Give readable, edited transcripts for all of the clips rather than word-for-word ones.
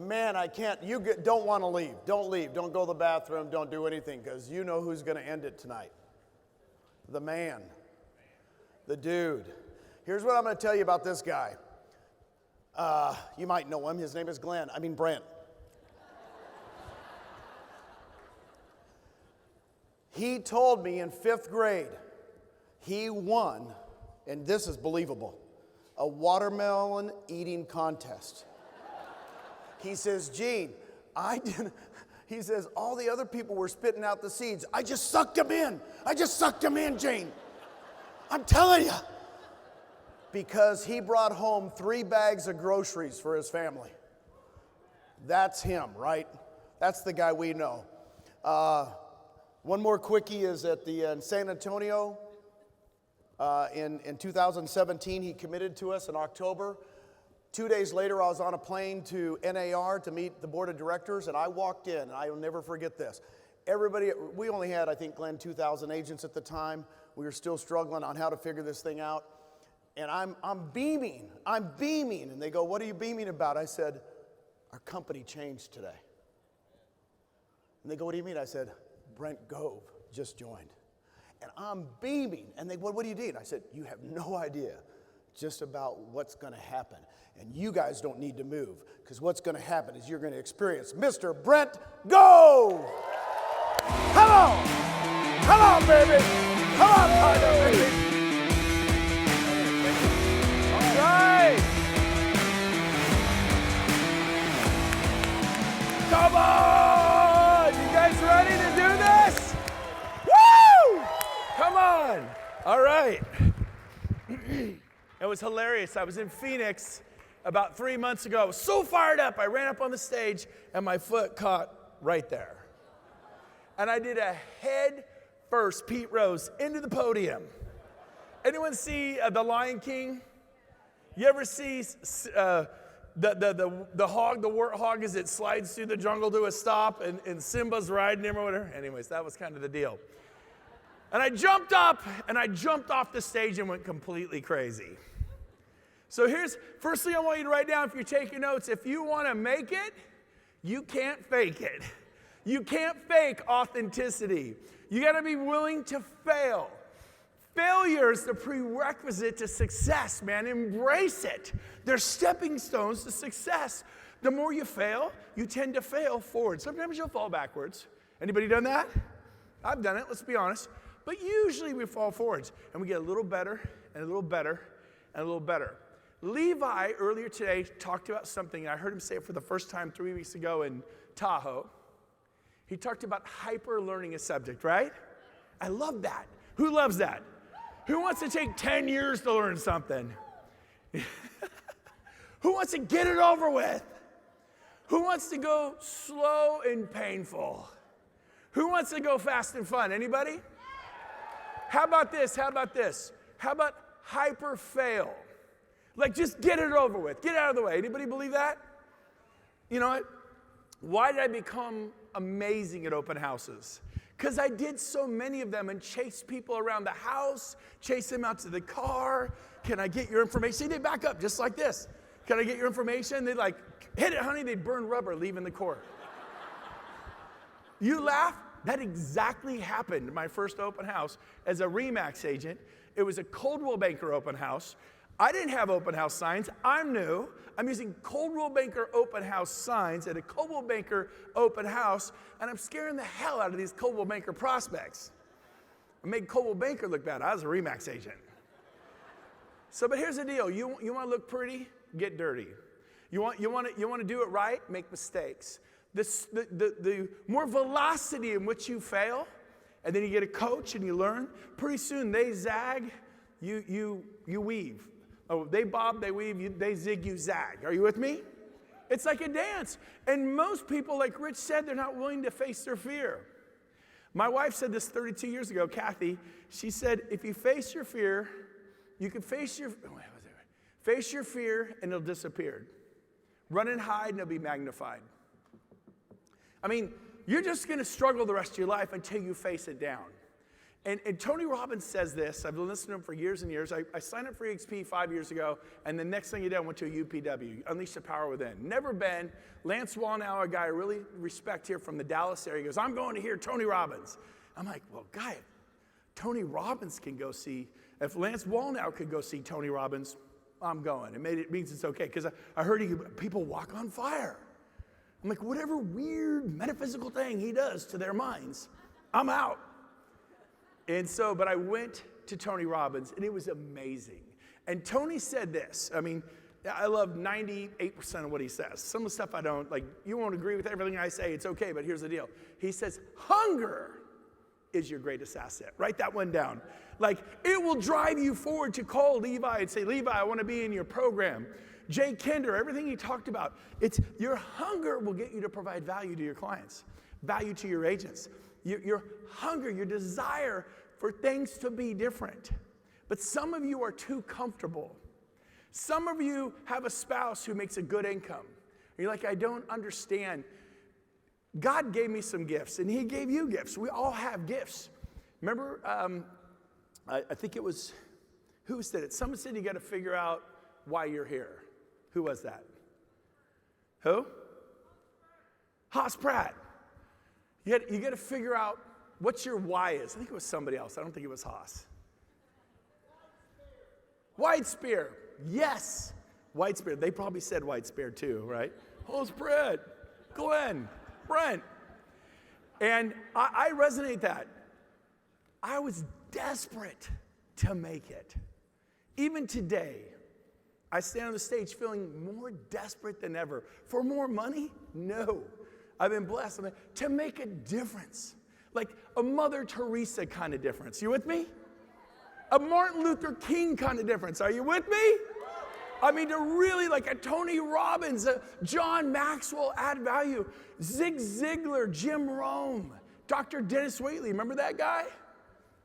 man, I can't, don't want to leave. Don't leave. Don't go to the bathroom. Don't do anything, because you know who's going to end it tonight. The man. The dude. Here's what I'm going to tell you about this guy. You might know him. His name is Brent. He told me in 5th grade, he won, and this is believable, a watermelon eating contest. He says, Gene, he says, all the other people were spitting out the seeds. I just sucked them in, Gene. I'm telling you. Because he brought home 3 bags of groceries for his family. That's him, right? That's the guy we know. One more quickie is at in San Antonio. In 2017, he committed to us in October. 2 days later, I was on a plane to NAR to meet the board of directors, and I walked in, and I will never forget this. Everybody, we only had, I think, Glenn, 2,000 agents at the time. We were still struggling on how to figure this thing out. And I'm beaming. And they go, what are you beaming about? I said, our company changed today. And they go, what do you mean? I said, Brent Gove just joined. And I'm beaming. And they go, what do you need? I said, you have no idea just about what's going to happen. And you guys don't need to move, because what's going to happen is you're going to experience Mr. Brent Gove. Come on. Come on, baby. Come on, partner, baby. All right. Come on. You guys ready to do this? Woo! Come on. All right. It was hilarious. I was in Phoenix about 3 months ago. I was so fired up. I ran up on the stage, and my foot caught right there. And I did a head first Pete Rose into the podium. Anyone see The Lion King? You ever see the hog, the warthog, as it slides through the jungle to a stop, and Simba's riding him or whatever? Anyways, that was kind of the deal. And I jumped up, and I jumped off the stage and went completely crazy. So first thing I want you to write down if you're taking notes. If you want to make it, you can't fake it. You can't fake authenticity. You got to be willing to fail. Failure is the prerequisite to success, man. Embrace it. They're stepping stones to success. The more you fail, you tend to fail forward. Sometimes you'll fall backwards. Anybody done that? I've done it, let's be honest. But usually we fall forwards, and we get a little better, and a little better, and a little better. Levi, earlier today, talked about something. I heard him say it for the first time 3 weeks ago in Tahoe. He talked about hyper-learning a subject, right? I love that. Who loves that? Who wants to take 10 years to learn something? Who wants to get it over with? Who wants to go slow and painful? Who wants to go fast and fun? Anybody? How about this? How about hyper-fail? Like, just get it over with. Get out of the way. Anybody believe that? You know what? Why did I become amazing at open houses? Because I did so many of them and chased people around the house, chased them out to the car. Can I get your information? See, they back up just like this. Can I get your information? They'd like, hit it, honey. They'd burn rubber leaving the court. You laugh? That exactly happened in my first open house as a RE/MAX agent. It was a Coldwell Banker open house. I didn't have open house signs. I'm new. I'm using Coldwell Banker open house signs at a Coldwell Banker open house, and I'm scaring the hell out of these Coldwell Banker prospects. I made Coldwell Banker look bad. I was a RE/MAX agent. So, but here's the deal. You want to look pretty? Get dirty. You want to do it right? Make mistakes. The more velocity in which you fail, and then you get a coach and you learn, pretty soon they zag, you weave. Oh, they bob, they weave, they zig, you zag. Are you with me? It's like a dance. And most people, like Rich said, they're not willing to face their fear. My wife said this 32 years ago, Kathy. She said, if you face your fear, you can face your fear and it'll disappear. Run and hide and it'll be magnified. I mean, you're just going to struggle the rest of your life until you face it down. And Tony Robbins says this. I've been listening to him for years and years. I signed up for EXP 5 years ago, and the next thing you did, I went to a UPW, Unleash the Power Within. Never been. Lance Wallnau, a guy I really respect here from the Dallas area, goes, I'm going to hear Tony Robbins. I'm like, well, guy, if Tony Robbins can go see, if Lance Wallnau could go see Tony Robbins, I'm going. It means it's okay, because I heard people walk on fire. I'm like, whatever weird metaphysical thing he does to their minds, I'm out. And so, but I went to Tony Robbins, and it was amazing. And Tony said this. I mean, I love 98% of what he says. Some of the stuff I don't, like, you won't agree with everything I say. It's okay, but here's the deal. He says, hunger is your greatest asset. Write that one down. Like, it will drive you forward to call Levi and say, Levi, I want to be in your program. Jay Kinder, everything he talked about, it's your hunger will get you to provide value to your clients, value to your agents. Your hunger, your desire for things to be different. But some of you are too comfortable. Some of you have a spouse who makes a good income. You're like, I don't understand. God gave me some gifts, and he gave you gifts. We all have gifts. Remember, I think it was, who said it? Someone said you got to figure out why you're here. Who was that? Who? Haas Pratt. You got to figure out what your why is. I think it was somebody else. I don't think it was Haas. White Spear. Yes. White Spear. They probably said White Spear too, right? Haas Pratt. Glenn. Brent. And I resonate that. I was desperate to make it. Even today, I stand on the stage feeling more desperate than ever. For more money? No. I've been blessed to make a difference. Like a Mother Teresa kind of difference. You with me? A Martin Luther King kind of difference. Are you with me? I mean, to really, like a Tony Robbins, a John Maxwell add value. Zig Ziglar, Jim Rome, Dr. Dennis Waitley. Remember that guy?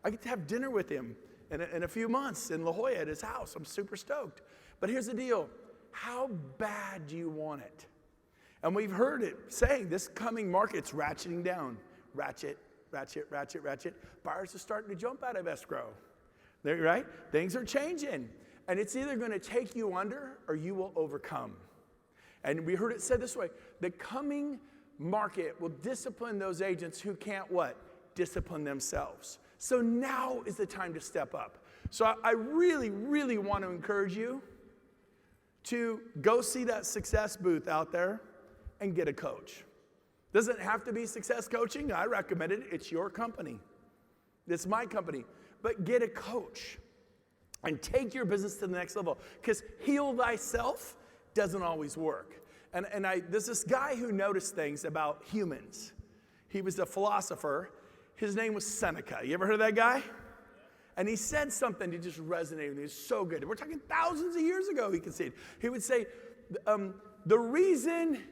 I get to have dinner with him in a few months in La Jolla at his house. I'm super stoked. But here's the deal. How bad do you want it? And we've heard it saying this coming market's ratcheting down. Ratchet, ratchet, ratchet, ratchet. Buyers are starting to jump out of escrow. They're, right? Things are changing. And it's either going to take you under or you will overcome. And we heard it said this way. The coming market will discipline those agents who can't what? Discipline themselves. So now is the time to step up. So I really, really want to encourage you to go see that success booth out there and get a coach. Doesn't have to be Success Coaching. I recommend it. It's your company. It's my company. But get a coach and take your business to the next level. Because heal thyself doesn't always work. And there's this guy who noticed things about humans. He was a philosopher. His name was Seneca. You ever heard of that guy? And he said something that just resonated with me. It was so good. We're talking thousands of years ago, he conceded. He would say, the reason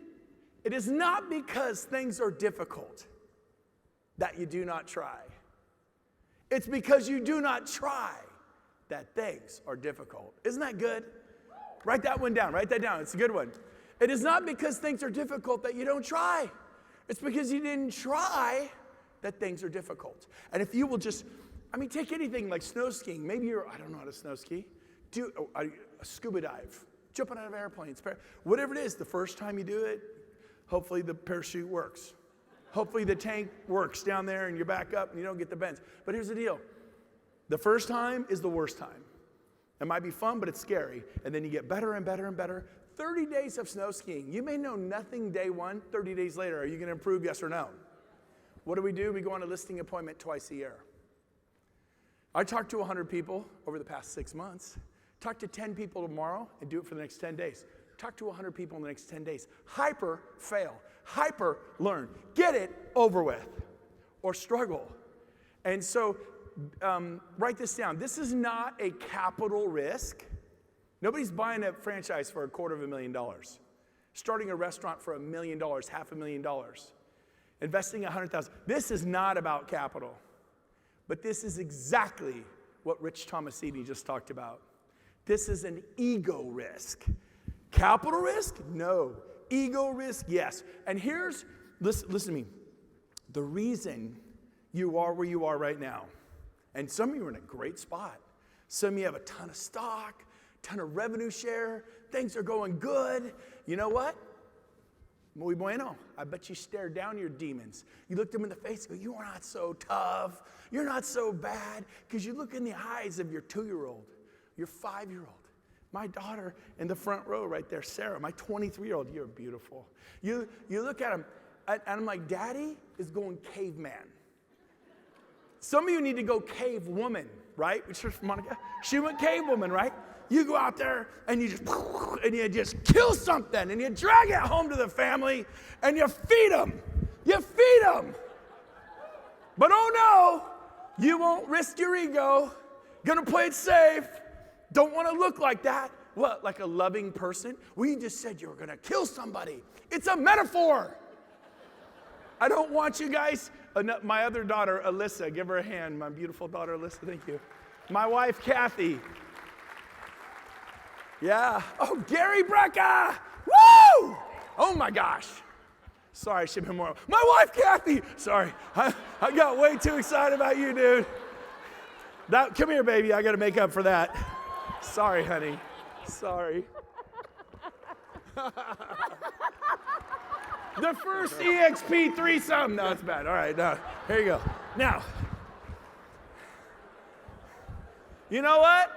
it is not because things are difficult that you do not try. It's because you do not try that things are difficult. Isn't that good? Write that one down. Write that down. It's a good one. It is not because things are difficult that you don't try. It's because you didn't try that things are difficult. And if you will just, take anything like snow skiing. Maybe I don't know how to snow ski. Do a scuba dive. Jumping out of airplanes. Whatever it is, the first time you do it, hopefully the parachute works. Hopefully the tank works down there and you're back up and you don't get the bends. But here's the deal. The first time is the worst time. It might be fun, but it's scary. And then you get better and better and better. 30 days of snow skiing. You may know nothing day one. 30 days later, are you going to improve, yes or no? What do? We go on a listing appointment twice a year. I talked to 100 people over the past 6 months. Talk to 10 people tomorrow and do it for the next 10 days. Talk to 100 people in the next 10 days. Hyper fail. Hyper learn. Get it over with. Or struggle. And so write this down. This is not a capital risk. Nobody's buying a franchise for $250,000. Starting a restaurant for $1 million, $500,000. Investing $100,000. This is not about capital. But this is exactly what Rich Tomasini just talked about. This is an ego risk. Capital risk? No. Ego risk? Yes. And listen to me. The reason you are where you are right now And some of you are in a great spot. Some of you have a ton of stock, ton of revenue share. Things are going good. You know what? Muy bueno. I bet you stared down your demons. You looked them in the face and go, you are not so tough. You're not so bad. Because you look in the eyes of your 2-year-old, your 5-year-old. My daughter in the front row right there, Sarah, my 23-year-old, you're beautiful. You look at him, and I'm like, Daddy is going caveman. Some of you need to go cave woman, right? Which is Monica. She went cave woman, right? You go out there and you just kill something and you drag it home to the family and you feed them. You feed them. But oh no, you won't risk your ego. Gonna play it safe. Don't want to look like that. What, like a loving person? We just said you were gonna kill somebody. It's a metaphor. I don't want you guys. My other daughter, Alyssa, give her a hand. My beautiful daughter, Alyssa, thank you. My wife, Kathy. Yeah. Oh, Gary Brecka. Woo! Oh my gosh. Sorry, I should have been more. My wife, Kathy. Sorry. I got way too excited about you, dude. Come here, baby. I got to make up for that. Sorry, honey. Sorry. The first EXP threesome. No, it's bad. All right, no. Here you go. Now, you know what?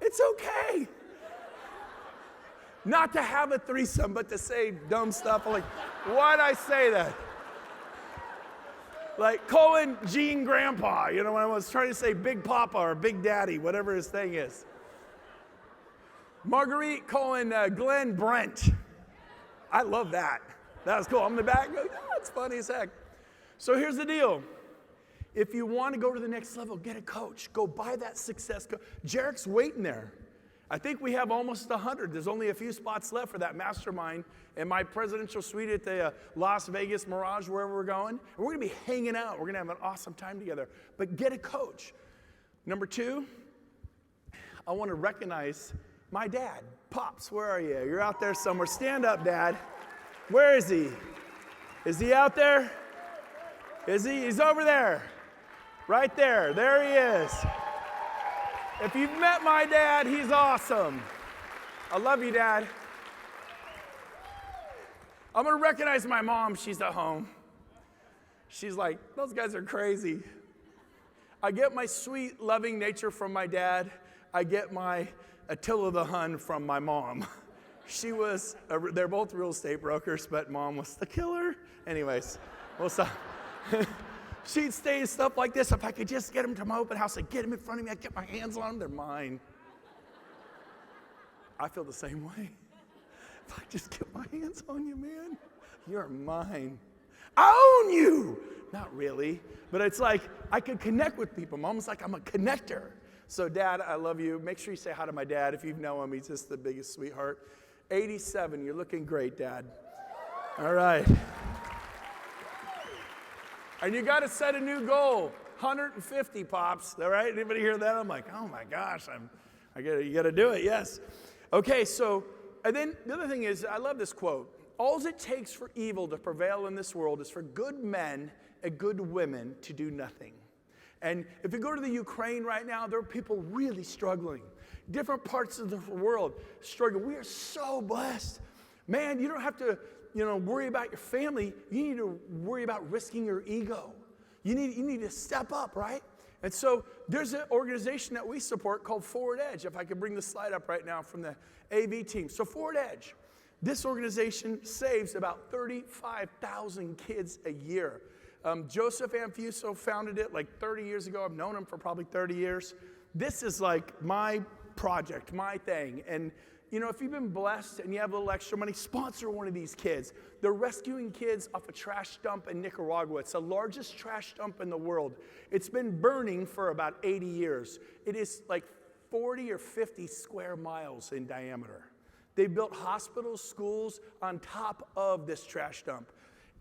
It's okay not to have a threesome, but to say dumb stuff. Like, why'd I say that? Like calling Gene Grandpa, you know, when I was trying to say Big Papa or Big Daddy, whatever his thing is. Marguerite calling Glenn Brent. I love that. That was cool. I'm in the back. Oh, it's funny as heck. So here's the deal. If you want to go to the next level, get a coach. Go buy that success coach. Jarek's waiting there. I think we have almost 100. There's only a few spots left for that mastermind in my presidential suite at the Las Vegas Mirage, wherever we're going. And we're going to be hanging out. We're going to have an awesome time together. But get a coach. Number 2, I want to recognize my dad. Pops, where are you? You're out there somewhere. Stand up, Dad. Where is he? Is he out there? Is he? He's over there. Right there. There he is. If you've met my dad, he's awesome. I love you, Dad. I'm going to recognize my mom. She's at home. She's like, those guys are crazy. I get my sweet, loving nature from my dad. I get my Attila the Hun from my mom. They're both real estate brokers, but Mom was the killer. Anyways, we'll stop. She'd say stuff like this. If I could just get them to my open house, I'd get them in front of me. I'd get my hands on them. They're mine. I feel the same way. If I just get my hands on you, man, you're mine. I own you. Not really, but it's like I can connect with people. Mom's like, I'm a connector. So, Dad, I love you. Make sure you say hi to my dad. If you know him, he's just the biggest sweetheart. 87, you're looking great, Dad. All right. And you got to set a new goal. 150, Pops. All right? Anybody hear that? I'm like, oh my gosh, you got to do it. Yes. Okay, so, and then the other thing is, I love this quote. All it takes for evil to prevail in this world is for good men and good women to do nothing. And if you go to the Ukraine right now, there are people really struggling. Different parts of the world struggling. We are so blessed. Man, you don't have to, worry about your family. You need to worry about risking your ego. You need to step up, right? And so there's an organization that we support called Forward Edge. If I could bring the slide up right now from the AV team. So Forward Edge, this organization saves about 35,000 kids a year. Joseph Amfuso founded it like 30 years ago. I've known him for probably 30 years. This is like my project, my thing. And, if you've been blessed and you have a little extra money, sponsor one of these kids. They're rescuing kids off a trash dump in Nicaragua. It's the largest trash dump in the world. It's been burning for about 80 years. It is like 40 or 50 square miles in diameter. They built hospitals, schools on top of this trash dump.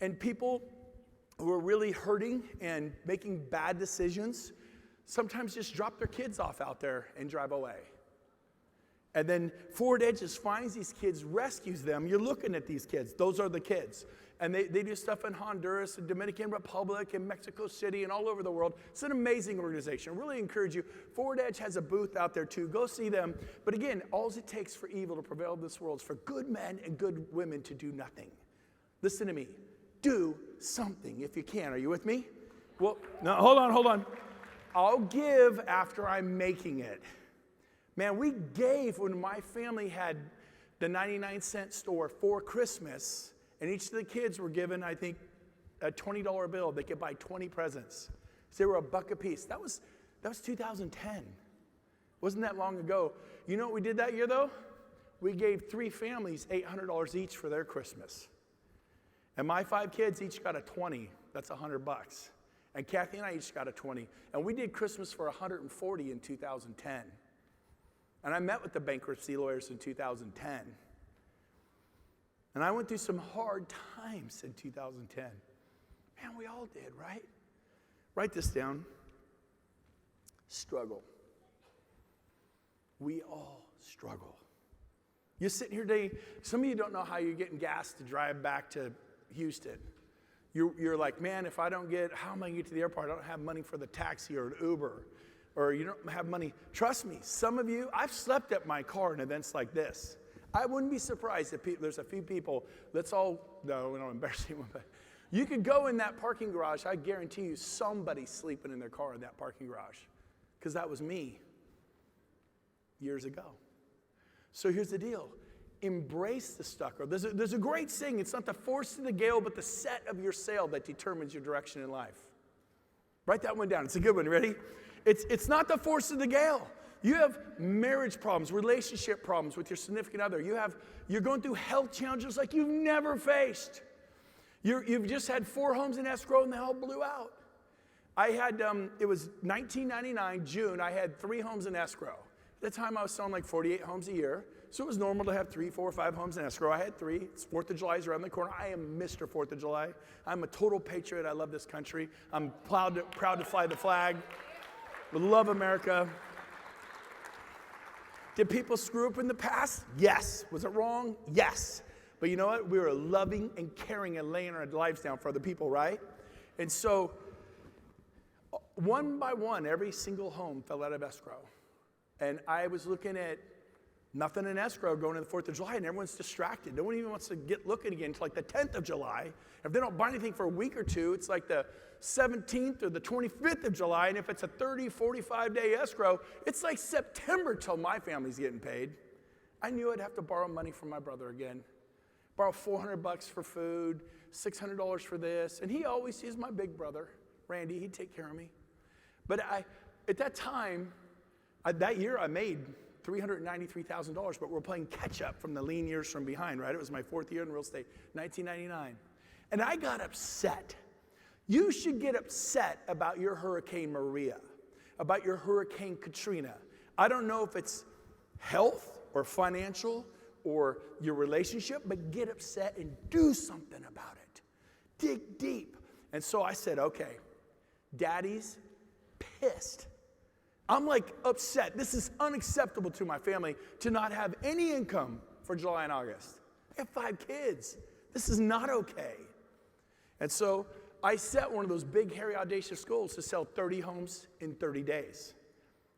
And people who are really hurting and making bad decisions sometimes just drop their kids off out there and drive away. And then Forward Edges finds these kids, rescues them. You're looking at these kids. Those are the kids. And they do stuff in Honduras and Dominican Republic and Mexico City and all over the world. It's an amazing organization. I really encourage you. Forward Edge has a booth out there too. Go see them. But again, all it takes for evil to prevail in this world is for good men and good women to do nothing. Listen to me. Do something if you can. Are you with me? Well, no, hold on. I'll give after I'm making it. Man, we gave when my family had the 99-cent store for Christmas. And each of the kids were given, I think, a $20 bill. They could buy 20 presents. So they were $1 a piece. That was 2010. Wasn't that long ago. You know what we did that year, though? We gave 3 families $800 each for their Christmas. And my 5 kids each got a 20. That's $100. And Kathy and I each got a 20. And we did Christmas for 140 in 2010. And I met with the bankruptcy lawyers in 2010. And I went through some hard times in 2010. Man, we all did, right? Write this down. Struggle. We all struggle. You're sitting here today, some of you don't know how you're getting gas to drive back to Houston. You're like, man, if I don't get, how am I going to get to the airport? I don't have money for the taxi or an Uber. Or you don't have money. Trust me, some of you, I've slept at my car in events like this. I wouldn't be surprised if there's a few people, no, we don't embarrass anyone, but you could go in that parking garage, I guarantee you somebody's sleeping in their car in that parking garage. Because that was me years ago. So here's the deal. Embrace the stucker. There's a great saying, it's not the force of the gale, but the set of your sail that determines your direction in life. Write that one down. It's a good one. Ready? It's not the force of the gale. You have marriage problems, relationship problems with your significant other. You're going through health challenges like you've never faced. You've just had 4 homes in escrow and they all blew out. I had, it was 1999, June, I had 3 homes in escrow. At the time I was selling like 48 homes a year. So it was normal to have 3, 4, 5 homes in escrow. I had 3. It's 4th of July is around the corner. I am Mr. 4th of July. I'm a total patriot. I love this country. I'm proud to fly the flag. I love America. Did people screw up in the past? Yes. Was it wrong? Yes. But you know what? We were loving and caring and laying our lives down for other people, right? And so, one by one, every single home fell out of escrow. And I was looking at nothing in escrow going to the 4th of July, and everyone's distracted. No one even wants to get looking again until like the 10th of July. If they don't buy anything for a week or two, it's like the 17th or the 25th of July, and if it's a 30, 45-day escrow, it's like September till my family's getting paid. I knew I'd have to borrow money from my brother again. Borrow $400 for food, $600 for this, and he's my big brother, Randy, he'd take care of me. But at that time, that year I made $393,000, but we're playing catch up from the lean years from behind, right? It was my 4th year in real estate, 1999. And I got upset. You should get upset about your Hurricane Maria, about your Hurricane Katrina. I don't know if it's health or financial or your relationship, but get upset and do something about it. Dig deep. And so I said, okay, Daddy's pissed. I'm like upset. This is unacceptable to my family to not have any income for July and August. I have 5 kids. This is not okay. And so I set one of those big, hairy, audacious goals to sell 30 homes in 30 days.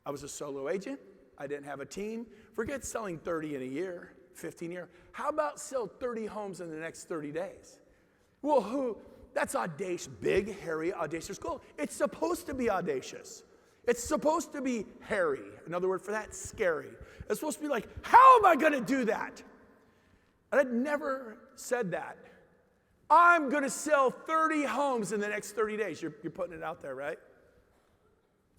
I was a solo agent. I didn't have a team. Forget selling 30 in a year, 15 a year. How about sell 30 homes in the next 30 days? Well, that's audacious, big, hairy, audacious goal. It's supposed to be audacious. It's supposed to be hairy. Another word for that, scary. It's supposed to be like, how am I going to do that? And I'd never said that. I'm going to sell 30 homes in the next 30 days. You're putting it out there, right?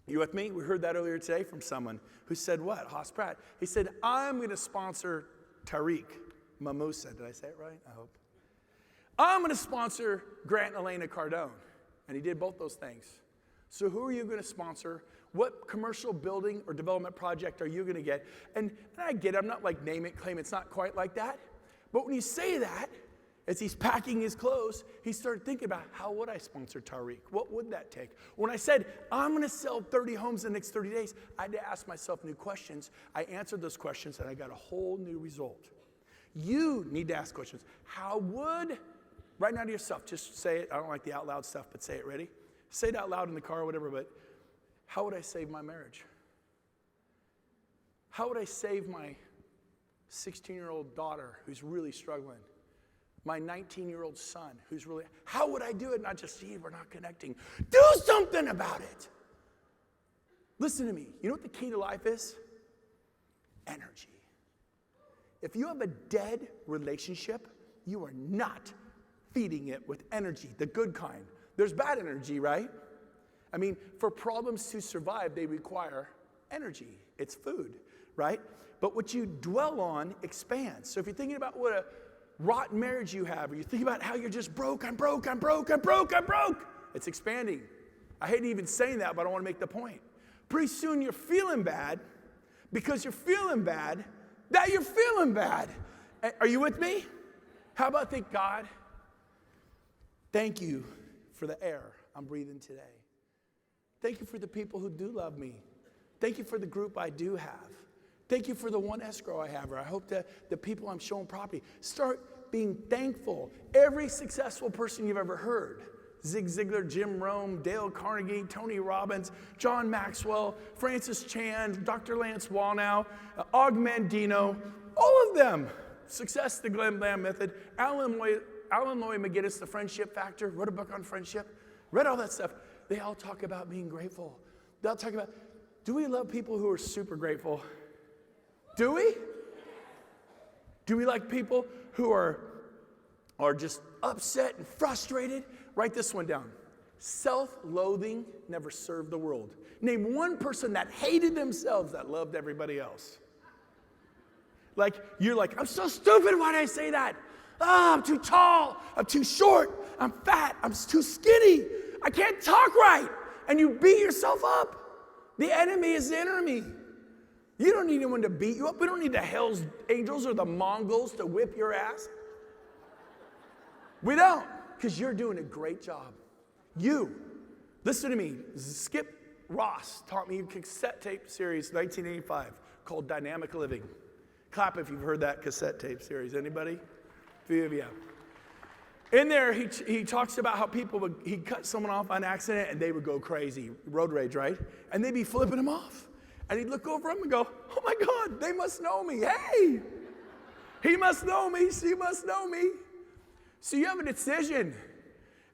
You with me? We heard that earlier today from someone who said what? Haas Pratt. He said, I'm going to sponsor Tariq Mamusa. Did I say it right? I hope. I'm going to sponsor Grant and Elena Cardone. And he did both those things. So who are you going to sponsor? What commercial building or development project are you going to get? And I get it. I'm not like name it, claim it. It's not quite like that. But when you say that, As he's packing his clothes, he started thinking about, how would I sponsor Tariq? What would that take? When I said, I'm going to sell 30 homes in the next 30 days, I had to ask myself new questions. I answered those questions, and I got a whole new result. You need to ask questions. How would, right now to yourself, just say it. I don't like the out loud stuff, but say it. Ready? Say it out loud in the car or whatever, but how would I save my marriage? How would I save my 16-year-old daughter who's really struggling? My 19-year-old son who's really, how would I do it? Not just, see, we're not connecting. Do something about it. Listen to me. You know what the key to life is? Energy. If you have a dead relationship, you are not feeding it with energy, the good kind. There's bad energy, right? I mean, for problems to survive, they require energy. It's food, right? But what you dwell on expands. So if you're thinking about what a rotten marriage you have, or you think about how you're just broke, I'm broke, it's expanding. I hate even saying that, but I want to make the point. Pretty soon you're feeling bad because you're feeling bad that you're feeling bad. Are you with me? How about thank God? Thank you for the air I'm breathing today. Thank you for the people who do love me. Thank you for the group I do have. Thank you for the one escrow I have, or I hope that the people I'm showing property. Start being thankful. Every successful person you've ever heard, Zig Ziglar, Jim Rome, Dale Carnegie, Tony Robbins, John Maxwell, Francis Chan, Dr. Lance Wallnau, Og Mandino, all of them. Success, the Glenn Bland Method, Alan Lloyd McGinnis, The Friendship Factor, wrote a book on friendship, read all that stuff. They all talk about being grateful. They'll talk about, do we love people who are super grateful? Do we? Do we like people who are just upset and frustrated? Write this one down. Self-loathing never served the world. Name one person that hated themselves that loved everybody else. Like, you're like, I'm so stupid, why did I say that? Oh, I'm too tall, I'm too short, I'm fat, I'm too skinny, I can't talk right. And you beat yourself up. The enemy is the enemy. You don't need anyone to beat you up. We don't need the Hell's Angels or the Mongols to whip your ass. We don't, because you're doing a great job. You, listen to me. Skip Ross taught me a cassette tape series, 1985, called Dynamic Living. Clap if you've heard that cassette tape series. Anybody? A few of you. In there, he talks about how he'd cut someone off on accident and they would go crazy, road rage, right? And they'd be flipping him off. And he'd look over him and go, oh my God, they must know me. Hey, he must know me, she must know me. So you have a decision.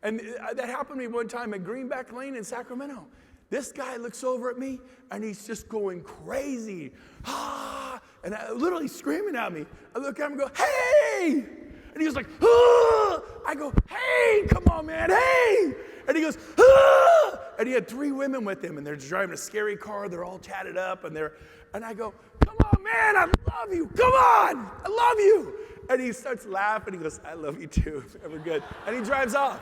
And that happened to me one time at Greenback Lane in Sacramento. This guy looks over at me and he's just going crazy. And literally screaming at me. I look at him and go, hey! And he was like, ah! I go, hey, come on, man, hey! And he goes, ah! And he had 3 women with him, and they're driving a scary car. They're all tatted up, and I go, come on, man, I love you. Come on, I love you. And he starts laughing. He goes, I love you too. We're good. And he drives off.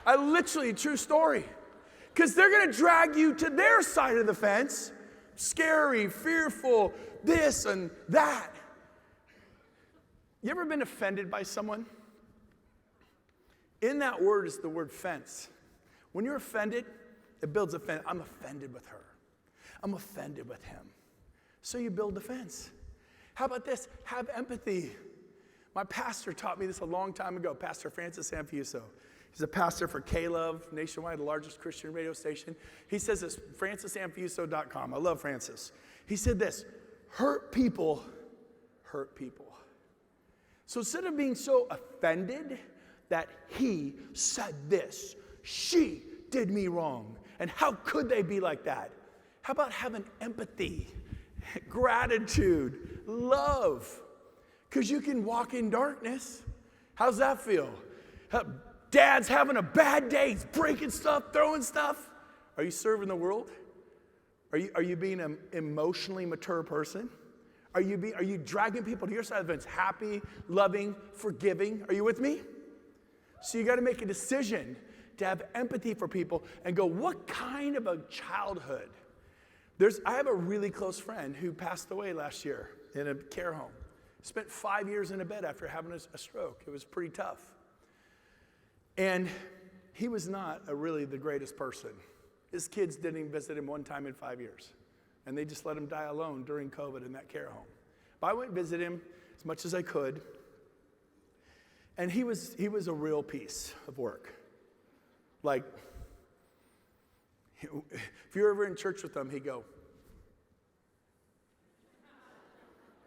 I literally, true story. Because they're going to drag you to their side of the fence. Scary, fearful, this and that. You ever been offended by someone? In that word is the word fence. When you're offended, it builds a fence. I'm offended with her. I'm offended with him. So you build the fence. How about this? Have empathy. My pastor taught me this a long time ago, Pastor Francis Amfuso. He's a pastor for K-Love, nationwide, the largest Christian radio station. He says this, francisamfuso.com. I love Francis. He said this, hurt people hurt people. So instead of being so offended that he said this, she did me wrong, and how could they be like that? How about having empathy, gratitude, love? Because you can walk in darkness. How's that feel? Dad's having a bad day. He's breaking stuff, throwing stuff. Are you serving the world? Are you being an emotionally mature person? Are you dragging people to your side of the fence? Happy, loving, forgiving? Are you with me? So you got to make a decision to have empathy for people and go, what kind of a childhood? I have a really close friend who passed away last year in a care home. Spent 5 years in a bed after having a stroke. It was pretty tough. And he was not really the greatest person. His kids didn't even visit him one time in 5 years. And they just let him die alone during COVID in that care home. But I went and visited him as much as I could. And he was a real piece of work. Like, if you're ever in church with him, he'd go.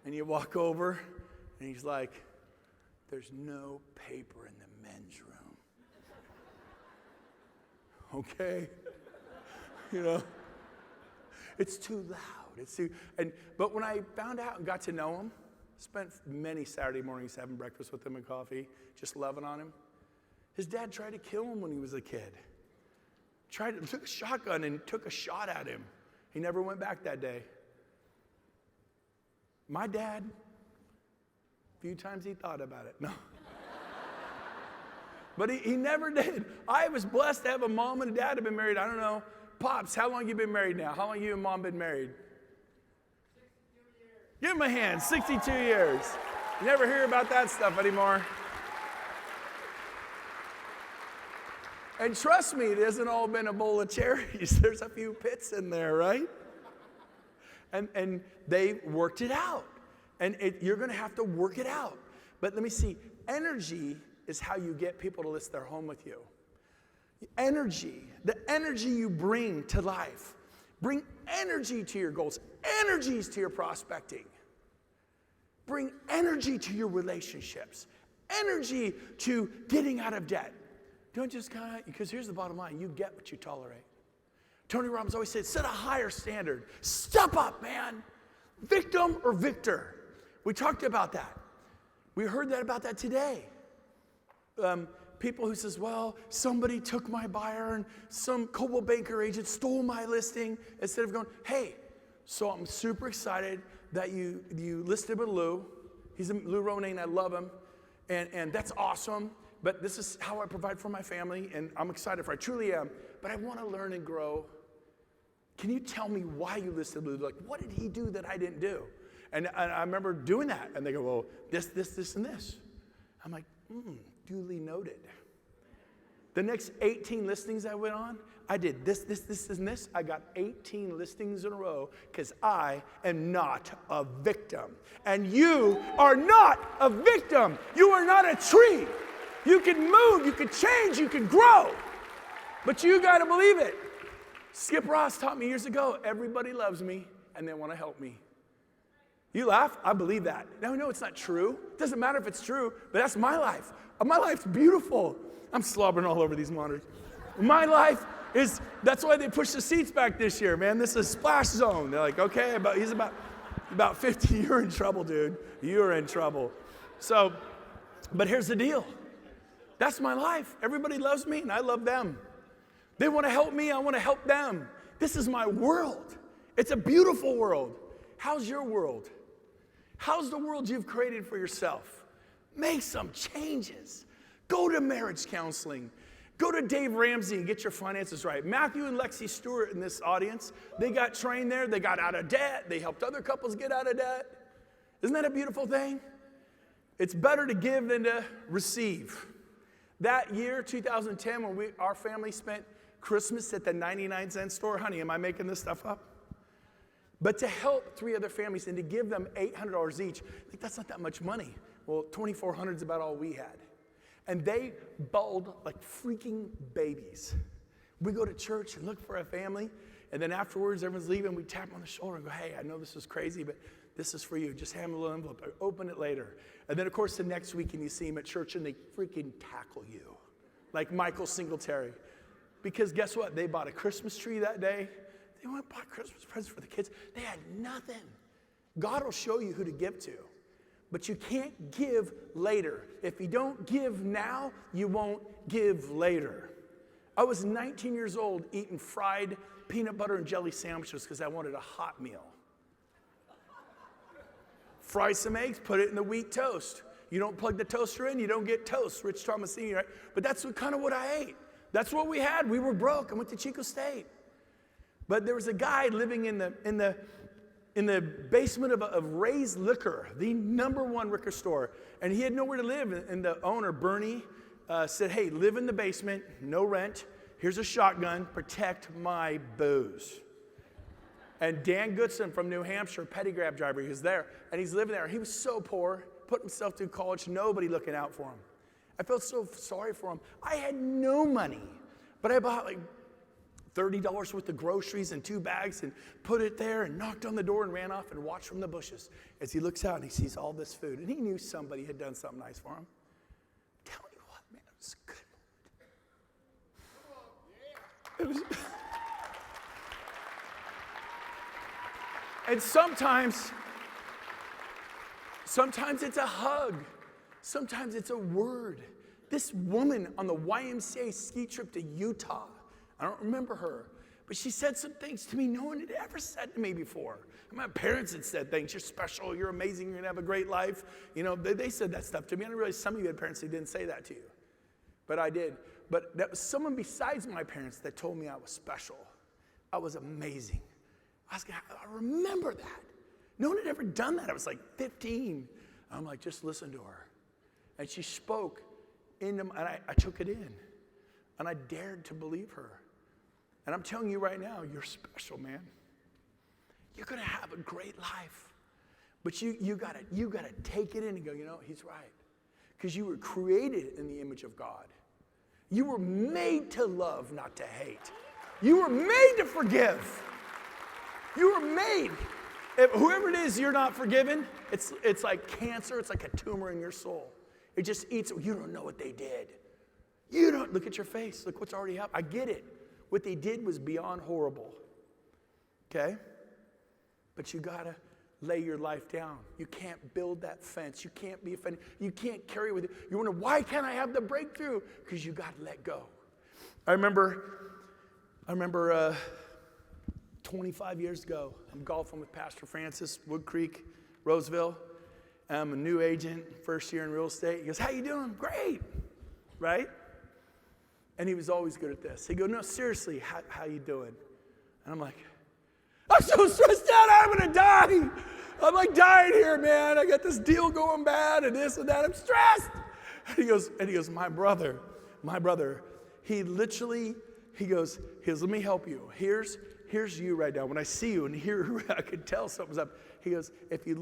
And you walk over, and he's like, there's no paper in the men's room. Okay? You know? It's too loud. But when I found out and got to know him, spent many Saturday mornings having breakfast with him and coffee, just loving on him. His dad tried to kill him when he was a kid. Took a shotgun and took a shot at him. He never went back that day. My dad, a few times he thought about it. No. But he never did. I was blessed to have a mom and a dad who've been married, I don't know. Pops, how long have you been married now? How long have you and mom been married? 62 years. Give him a hand, 62 years. You never hear about that stuff anymore. And trust me, it hasn't all been a bowl of cherries. There's a few pits in there, right? And they worked it out. And you're going to have to work it out. But let me see. Energy is how you get people to list their home with you. Energy, the energy you bring to life. Bring energy to your goals. Energies to your prospecting. Bring energy to your relationships. Energy to getting out of debt. Don't just kind of, because here's the bottom line. You get what you tolerate. Tony Robbins always said, set a higher standard. Step up, man. Victim or victor. We talked about that. We heard about that today. People who says, well, somebody took my buyer and some Coldwell Banker agent stole my listing. Instead of going, hey, so I'm super excited that you listed with Lou. He's Lou Ronayne, I love him. And that's awesome. But this is how I provide for my family, and I'm excited for it. I truly am. But I want to learn and grow. Can you tell me why you listed Lou? Like, what did he do that I didn't do? And I remember doing that. And they go, well, this, and this. I'm like, duly noted. The next 18 listings I went on, I did this, and this. I got 18 listings in a row because I am not a victim. And you are not a victim. You are not a tree. You can move, you can change, you can grow. But you got to believe it. Skip Ross taught me years ago, everybody loves me and they want to help me. You laugh? I believe that. Now, I know it's not true. It doesn't matter if it's true, but that's my life. My life's beautiful. I'm slobbering all over these monitors. My life is, that's why they pushed the seats back this year, man. This is splash zone. They're like, okay, he's about 50. You're in trouble, dude. You're in trouble. So, but here's the deal. That's my life. Everybody loves me, and I love them. They want to help me. I want to help them. This is my world. It's a beautiful world. How's your world? How's the world you've created for yourself? Make some changes. Go to marriage counseling. Go to Dave Ramsey and get your finances right. Matthew and Lexi Stewart in this audience, they got trained there. They got out of debt. They helped other couples get out of debt. Isn't that a beautiful thing? It's better to give than to receive. That year, 2010, when our family spent Christmas at the 99-cent store, honey, am I making this stuff up? But to help 3 other families and to give them $800 each, like that's not that much money. Well, $2,400 is about all we had. And they bawled like freaking babies. We go to church and look for a family, and then afterwards, everyone's leaving, we tap them on the shoulder and go, hey, I know this is crazy, but this is for you. Just hand them a little envelope. Open it later. And then, of course, the next weekend you see them at church and they freaking tackle you. Like Michael Singletary. Because guess what? They bought a Christmas tree that day. They went and bought Christmas presents for the kids. They had nothing. God will show you who to give to. But you can't give later. If you don't give now, you won't give later. I was 19 years old eating fried peanut butter and jelly sandwiches because I wanted a hot meal. Fry some eggs, put it in the wheat toast. You don't plug the toaster in, you don't get toast. Rich Thomasini, right? But that's kind of what I ate. That's what we had. We were broke. I went to Chico State. But there was a guy living in the in the basement of Ray's Liquor, the #1 liquor store. And he had nowhere to live. And the owner, Bernie, said, hey, live in the basement, no rent. Here's a shotgun, protect my booze. And Dan Goodson from New Hampshire, petty grab driver, he was there. And he's living there. He was so poor, put himself through college, nobody looking out for him. I felt so sorry for him. I had no money, but I bought like $30 worth of groceries in 2 bags and put it there and knocked on the door and ran off and watched from the bushes as he looks out and he sees all this food. And he knew somebody had done something nice for him. I'm telling you what, man, it was a good moment. It was. And sometimes it's a hug. Sometimes it's a word. This woman on the YMCA ski trip to Utah, I don't remember her, but she said some things to me no one had ever said to me before. My parents had said things, you're special, you're amazing, you're gonna have a great life. You know, they said that stuff to me. I didn't realize some of you had parents that didn't say that to you, but I did. But that was someone besides my parents that told me I was special. I was amazing. I remember that. No one had ever done that. I was like 15. I'm like, just listen to her. And she spoke into my, and I took it in. And I dared to believe her. And I'm telling you right now, you're special, man. You're gonna have a great life. But you gotta take it in and go, you know, he's right. Because you were created in the image of God. You were made to love, not to hate. You were made to forgive. You were made. If whoever it is you're not forgiven, it's like cancer, it's like a tumor in your soul. It just eats, you don't know what they did. You don't, look at your face, look what's already happened. I get it. What they did was beyond horrible. Okay? But you gotta lay your life down. You can't build that fence. You can't be offended. You can't carry with you. You wonder, why can't I have the breakthrough? Because you gotta let go. I remember 25 years ago, I'm golfing with Pastor Francis, Wood Creek, Roseville. I'm a new agent, first year in real estate. He goes, how you doing? Great, right? And he was always good at this. He goes, no, seriously, how you doing? And I'm like, I'm so stressed out, I'm gonna die. I'm like dying here, man. I got this deal going bad and this and that, I'm stressed. And he goes, my brother, he goes, let me help you. Here's you right now. When I see you and here, I could tell something's up. He goes, if you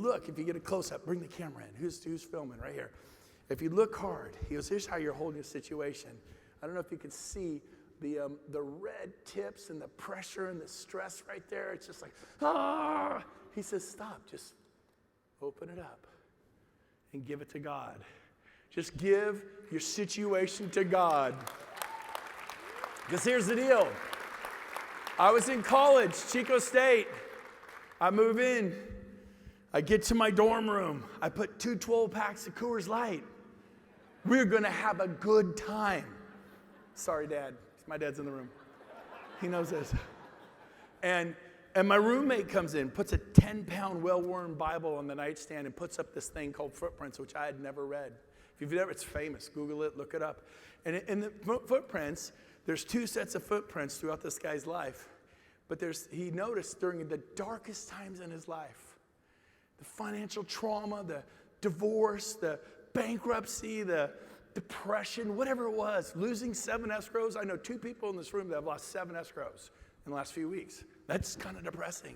get a close-up, bring the camera in. Who's filming right here? If you look hard, he goes, here's how you're holding a situation. I don't know if you can see the red tips and the pressure and the stress right there. It's just like, ah. He says, stop, just open it up and give it to God. Just give your situation to God. Because here's the deal. I was in college, Chico State. I move in. I get to my dorm room. I put 2 12-packs of Coors Light. We're going to have a good time. Sorry, Dad. My dad's in the room. He knows this. And my roommate comes in, puts a 10-pound well-worn Bible on the nightstand and puts up this thing called Footprints, which I had never read. If you've never, it's famous. Google it, look it up. And in the footprints, there's 2 sets of footprints throughout this guy's life. But he noticed during the darkest times in his life, the financial trauma, the divorce, the bankruptcy, the depression, whatever it was, losing 7 escrows. I know 2 people in this room that have lost 7 escrows in the last few weeks. That's kind of depressing.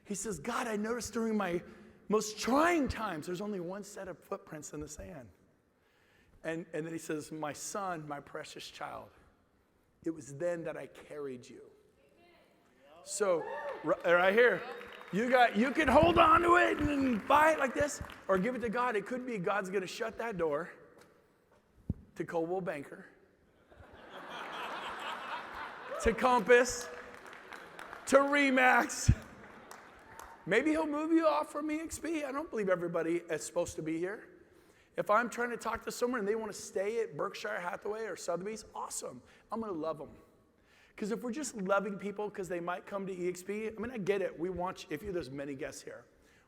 He says, God, I noticed during my most trying times, there's only 1 set of footprints in the sand. And then he says, my son, my precious child, it was then that I carried you. So, right here, you can hold on to it and buy it like this, or give it to God. It could be God's going to shut that door to Coldwell Banker, to Compass, to Remax. Maybe he'll move you off from EXP. I don't believe everybody is supposed to be here. If I'm trying to talk to someone and they want to stay at Berkshire Hathaway or Sotheby's, awesome. I'm going to love them. Because if we're just loving people because they might come to EXP, I mean, I get it. We want you, there's many guests here.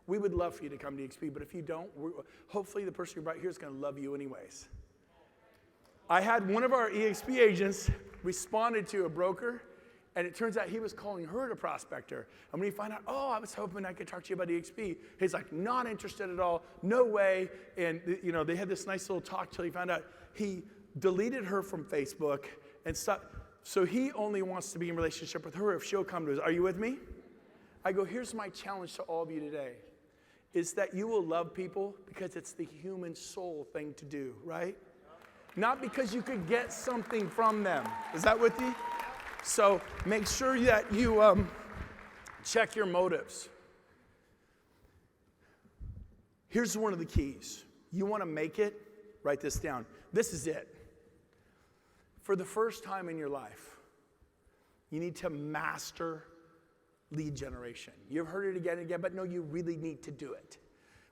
We would love for you to come to EXP, but if you don't, hopefully the person you brought here is going to love you anyways. I had one of our EXP agents responded to a broker, And it turns out he was calling her to prospect her. And when he found out, oh, I was hoping I could talk to you about EXP, he's like, not interested at all, no way. And they had this nice little talk till he found out he deleted her from Facebook and stuff. So he only wants to be in relationship with her if she'll come to us. Are you with me? I go, here's my challenge to all of you today, is that you will love people because it's the human soul thing to do, right? Not because you could get something from them. Is that with you? So make sure that you check your motives. Here's one of the keys. You want to make it? Write this down. This is it. For the first time in your life, you need to master lead generation. You've heard it again and again, but no, you really need to do it.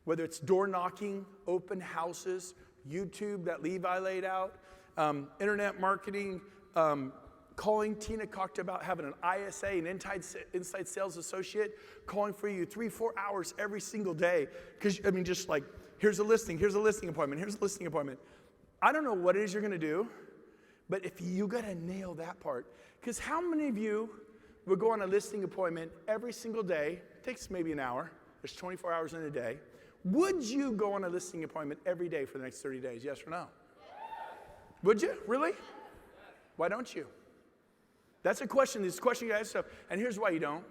Whether it's door knocking, open houses, YouTube that Levi laid out, internet marketing, calling. Tina talked about having an ISA, an inside sales associate, calling for you 3-4 hours every single day. Because, just like, here's a listing appointment, here's a listing appointment. I don't know what it is you're going to do, but if you got to nail that part. Because how many of you would go on a listing appointment every single day? It takes maybe an hour. There's 24 hours in a day. Would you go on a listing appointment every day for the next 30 days? Yes or no? Would you? Really? Why don't you? That's a question. This question you ask yourself. And here's why you don't.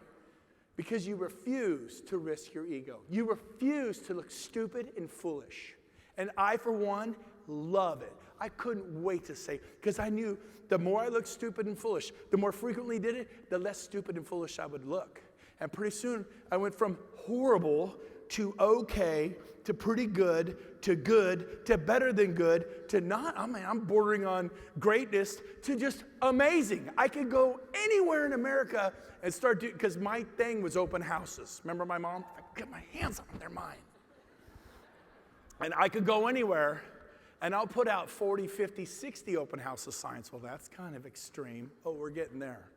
Because you refuse to risk your ego. You refuse to look stupid and foolish. And I, for one, love it. I couldn't wait to say, because I knew the more I looked stupid and foolish, the more frequently did it, the less stupid and foolish I would look. And pretty soon, I went from horrible to okay, to pretty good, to better than good, to not, I'm bordering on greatness, to just amazing. I could go anywhere in America and start doing, because my thing was open houses. Remember my mom? I could get my hands on them, they're mine. And I could go anywhere, and I'll put out 40, 50, 60 open house signs. Well, that's kind of extreme. Oh, we're getting there.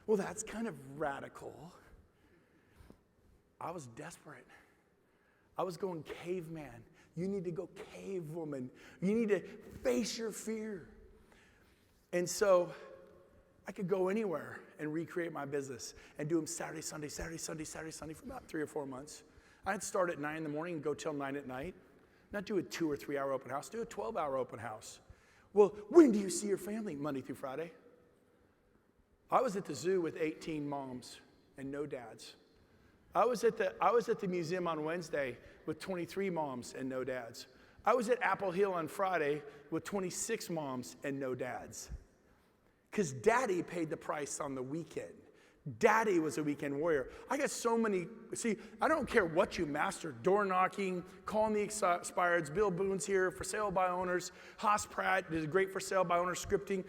Well, that's kind of radical. I was desperate. I was going caveman. You need to go cavewoman. You need to face your fear. And so I could go anywhere and recreate my business and do them Saturday, Sunday for about 3 or 4 months. I'd start at 9 in the morning and go till 9 at night. Not do a 2 or 3 hour open house, do a 12-hour open house. Well, when do you see your family? Monday through Friday. I was at the zoo with 18 moms and no dads. I was at the museum on Wednesday with 23 moms and no dads. I was at Apple Hill on Friday with 26 moms and no dads. Because Daddy paid the price on the weekend. Daddy was a weekend warrior. I got so many, I don't care what you master, door knocking, calling the expireds, Bill Boone's here, for sale by owners, Haas Pratt is great for sale by owners, scripting.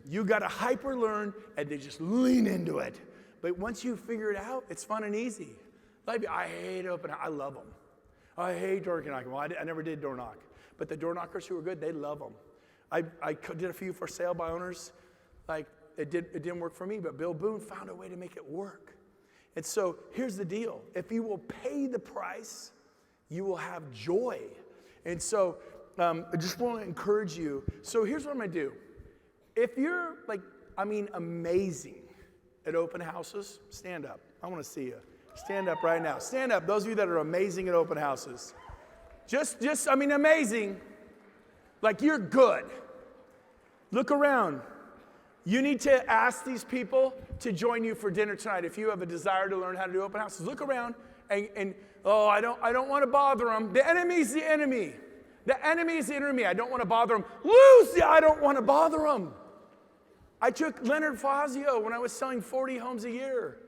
You got to hyper learn and then just lean into it. But once you figure it out, it's fun and easy. Like, I hate open house. I love them. I hate door knocking. Well, I never did door knock. But the door knockers who are good, they love them. I did a few for sale by owners. Like, it didn't work for me, but Bill Boone found a way to make it work. And so here's the deal. If you will pay the price, you will have joy. And so I just want to encourage you. So here's what I'm going to do. If you're amazing at open houses, stand up. I want to see you. Stand up right now. Stand up, those of you that are amazing at open houses. Amazing. Like, you're good. Look around. You need to ask these people to join you for dinner tonight if you have a desire to learn how to do open houses. Look around and I don't want to bother them. The enemy's the enemy. The enemy is the enemy. I don't want to bother them. Lucy, I don't want to bother them. I took Leonard Fazio when I was selling 40 homes a year.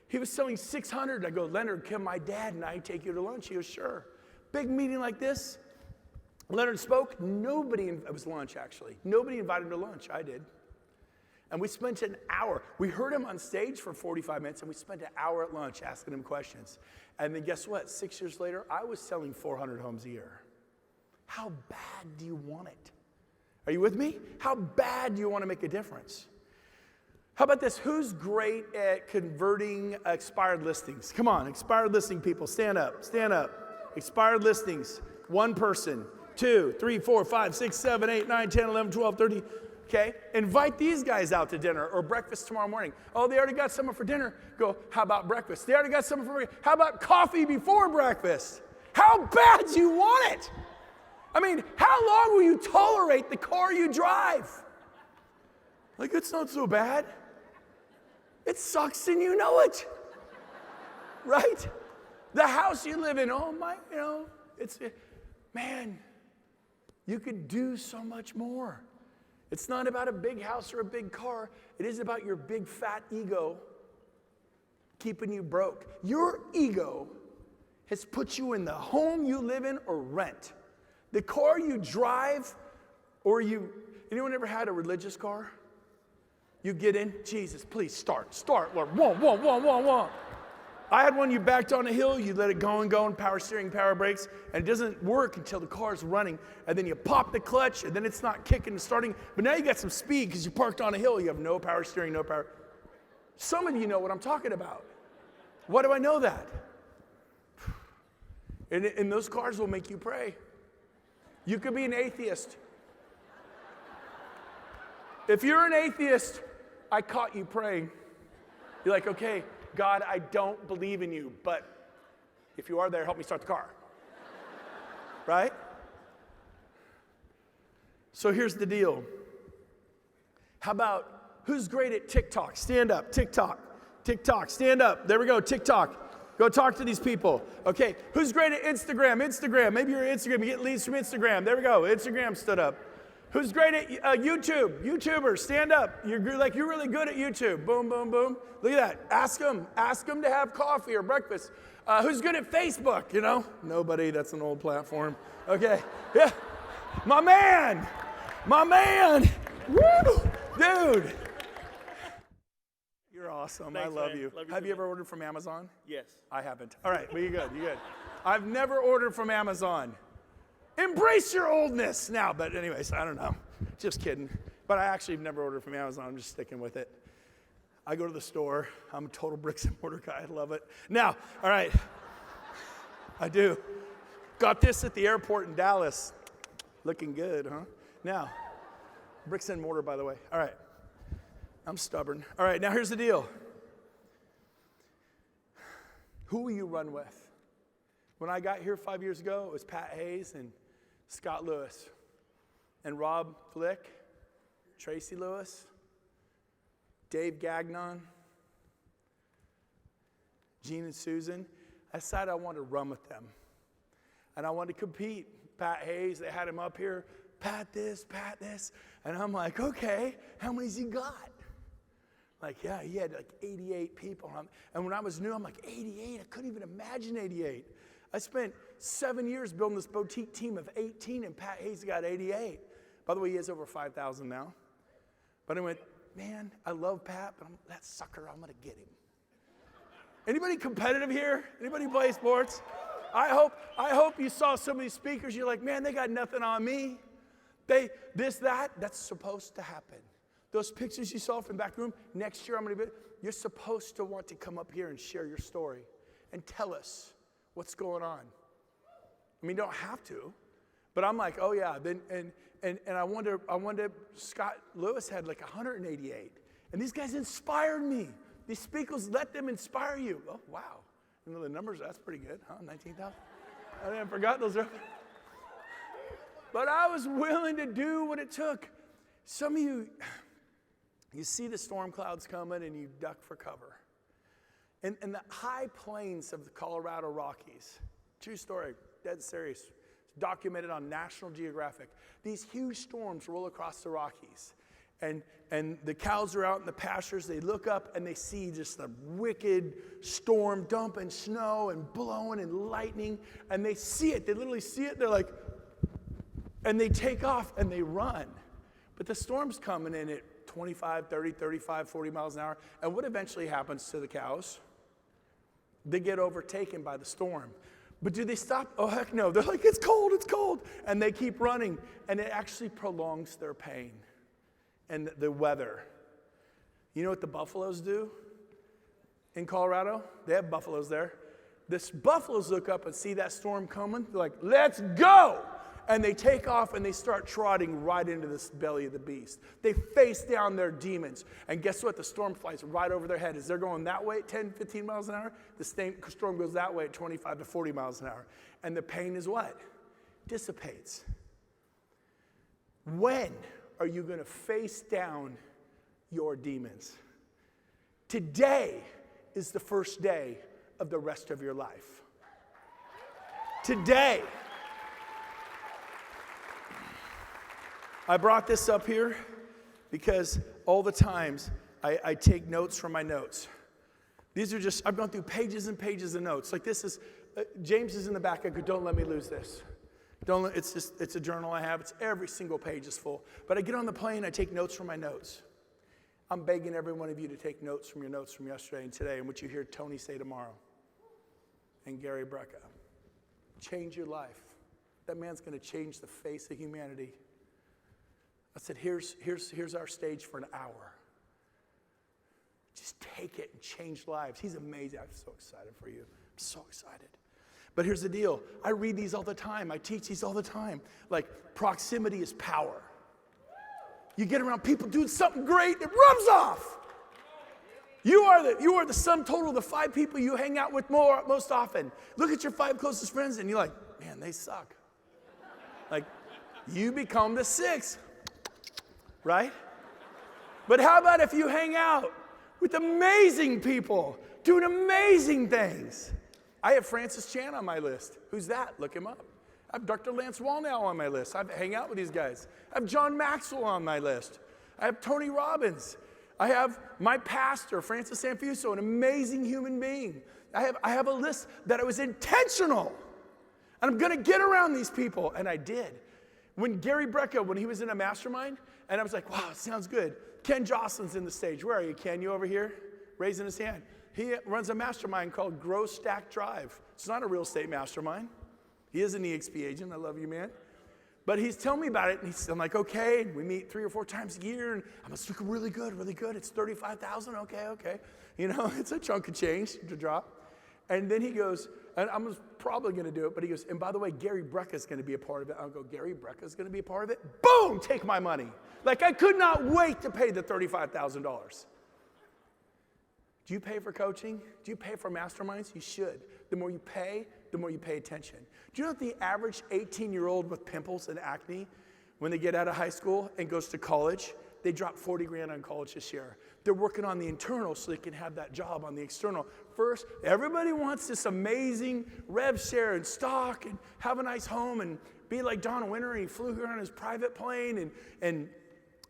He was selling 600. I go, Leonard, can my dad and I take you to lunch? He goes, sure. Big meeting like this. Leonard spoke. It was lunch, actually. Nobody invited him to lunch. I did. And we spent an hour. We heard him on stage for 45 minutes, and we spent an hour at lunch asking him questions. And then guess what? 6 years later, I was selling 400 homes a year. How bad do you want it? Are you with me? How bad do you want to make a difference? How about this? Who's great at converting expired listings? Come on, expired listing people, stand up, stand up. Expired listings, one person, 2, 3, 4, 5, 6, 7, 8, 9, 10, 11, 12, 13. Okay? Invite these guys out to dinner or breakfast tomorrow morning. Oh, they already got someone for dinner. Go, how about breakfast? They already got someone for breakfast. How about coffee before breakfast? How bad do you want it? I mean, how long will you tolerate the car you drive? Like, it's not so bad. It sucks and you know it. Right? The house you live in, oh my, man, you could do so much more. It's not about a big house or a big car. It is about your big fat ego keeping you broke. Your ego has put you in the home you live in or rent. The car you drive or anyone ever had a religious car? You get in, Jesus, please start, Lord, whoa. I had one you backed on a hill, you let it go and power steering, power brakes, and it doesn't work until the car's running, and then you pop the clutch, and then it's not kicking and starting, but now you got some speed because you parked on a hill, you have no power steering, no power. Some of you know what I'm talking about. Why do I know that? And those cars will make you pray. You could be an atheist. If you're an atheist, I caught you praying. You're like, okay, God, I don't believe in you, but if you are there, help me start the car. Right? So here's the deal. How about who's great at TikTok? Stand up, TikTok, stand up. There we go, TikTok. Go talk to these people. Okay, who's great at Instagram? Maybe you're at Instagram, you get leads from Instagram. There we go, Instagram stood up. Who's great at YouTubers, stand up. You're really good at YouTube. Boom, boom, boom. Look at that. Ask them to have coffee or breakfast. Who's good at Facebook, Nobody, that's an old platform. Okay, yeah. My man. Woo, dude. You're awesome, thanks, I love you. Have you ever ordered from Amazon? Yes. I haven't. All right, well, you're good. I've never ordered from Amazon. Embrace your oldness now, but anyways, I don't know. Just kidding. But I actually have never ordered from Amazon. I'm just sticking with it. I go to the store. I'm a total bricks and mortar guy. I love it. Now, all right. I do. Got this at the airport in Dallas. Looking good, huh? Now, bricks and mortar, by the way. All right. I'm stubborn. All right, now here's the deal. Who will you run with? When I got here 5 years ago, it was Pat Hayes and Scott Lewis, and Rob Flick, Tracy Lewis, Dave Gagnon, Gene and Susan. I decided I wanted to run with them. And I wanted to compete. Pat Hayes, they had him up here, Pat this. And I'm like, okay, how many's he got? Like, yeah, he had like 88 people. And when I was new, I'm like, 88? I couldn't even imagine 88. I spent 7 years building this boutique team of 18, and Pat Hayes got 88. By the way, he has over 5,000 now. But I went, man, I love Pat, but that sucker, I'm going to get him. Anybody competitive here? Anybody play sports? I hope you saw some of these speakers, you're like, man, they got nothing on me. That's supposed to happen. Those pictures you saw from the back room, next year you're supposed to want to come up here and share your story and tell us what's going on. I mean, you don't have to, but I'm like, oh yeah. And I wonder, Scott Lewis had like 188. And these guys inspired me. These speakers, let them inspire you. Oh, wow. The numbers, that's pretty good, huh? 19,000? I forgot those. But I was willing to do what it took. Some of you see the storm clouds coming and you duck for cover. In the high plains of the Colorado Rockies, true story, dead serious, it's documented on National Geographic. These huge storms roll across the Rockies. And the cows are out in the pastures. They look up and they see just a wicked storm dumping snow and blowing and lightning. And they see it. They literally see it. They're like, and they take off and they run. But the storm's coming in at 25, 30, 35, 40 miles an hour. And what eventually happens to the cows? They get overtaken by the storm. But do they stop? Oh, heck no. They're like, it's cold. And they keep running. And it actually prolongs their pain. And the weather. You know what the buffaloes do in Colorado? They have buffaloes there. The buffaloes look up and see that storm coming. They're like, let's go. and they take off and they start trotting right into the belly of the beast. They face down their demons. And guess what? The storm flies right over their head. As they're going that way at 10, 15 miles an hour, the storm goes that way at 25 to 40 miles an hour. And the pain is what? Dissipates. When are you going to face down your demons? Today is the first day of the rest of your life. Today. I brought this up here because all the times I take notes from my notes. These are just, I've gone through pages and pages of notes. Like this is, James is in the back. I go, don't let me lose this. It's a journal I have. It's every single page is full. But I get on the plane, I take notes from my notes. I'm begging every one of you to take notes from your notes from yesterday and today and what you hear Tony say tomorrow. And Gary Brecka. Change your life. That man's going to change the face of humanity. I said, here's our stage for an hour. Just take it and change lives. He's amazing. I'm so excited for you. I'm so excited. But here's the deal. I read these all the time. I teach these all the time. Like, proximity is power. You get around people doing something great, it rubs off. You are the sum total of the 5 people you hang out with most often. Look at your 5 closest friends and you're like, man, they suck. Like, you become the 6th. Right? But how about if you hang out with amazing people doing amazing things? I have Francis Chan on my list. Who's that? Look him up. I have Dr. Lance Wallnau on my list. I hang out with these guys. I have John Maxwell on my list. I have Tony Robbins. I have my pastor, Francis Sanfuso, an amazing human being. I have a list that I was intentional. And I'm going to get around these people. And I did. When Gary Brecka, when he was in a mastermind, and I was like, wow, it sounds good. Ken Jocelyn's in the stage. Where are you, Ken? You over here? Raising his hand. He runs a mastermind called Grow, Stack, Drive. It's not a real estate mastermind. He is an EXP agent. I love you, man. But he's telling me about it, and I'm like, okay. And we meet 3 or 4 times a year, and I'm looking really good, really good. It's $35,000. Okay. You know, it's a chunk of change to drop. And then he goes, and I'm probably going to do it, but he goes, and by the way, Gary Brecka's going to be a part of it. I'll go, Gary Brecka's going to be a part of it? Boom, take my money. Like, I could not wait to pay the $35,000. Do you pay for coaching? Do you pay for masterminds? You should. The more you pay attention. Do you know that the average 18-year-old with pimples and acne, when they get out of high school and goes to college, they drop 40 grand on college this year. They're working on the internal so they can have that job on the external. First, everybody wants this amazing rev share and stock and have a nice home and be like Don Winter. He flew here on his private plane, and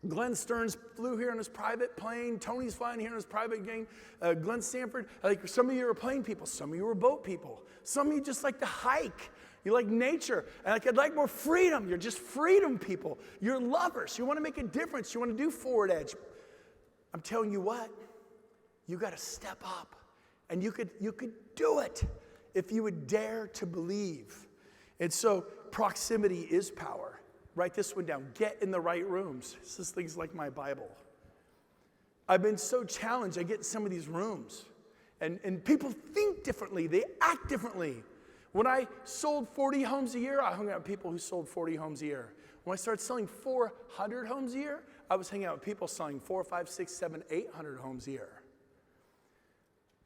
Glenn Stearns flew here on his private plane. Tony's flying here on his private plane. Glenn Stanford, like some of you are plane people. Some of you are boat people. Some of you just like to hike. You like nature. And like, I'd like more freedom. You're just freedom people. You're lovers. You want to make a difference. You want to do forward edge. I'm telling you what, you got to step up. And you could do it if you would dare to believe. And so proximity is power. Write this one down. Get in the right rooms. This is things like my Bible. I've been so challenged. I get in some of these rooms. And people think differently. They act differently. When I sold 40 homes a year, I hung out with people who sold 40 homes a year. When I started selling 400 homes a year, I was hanging out with people selling 4, 5, 6, 7, 800 homes a year.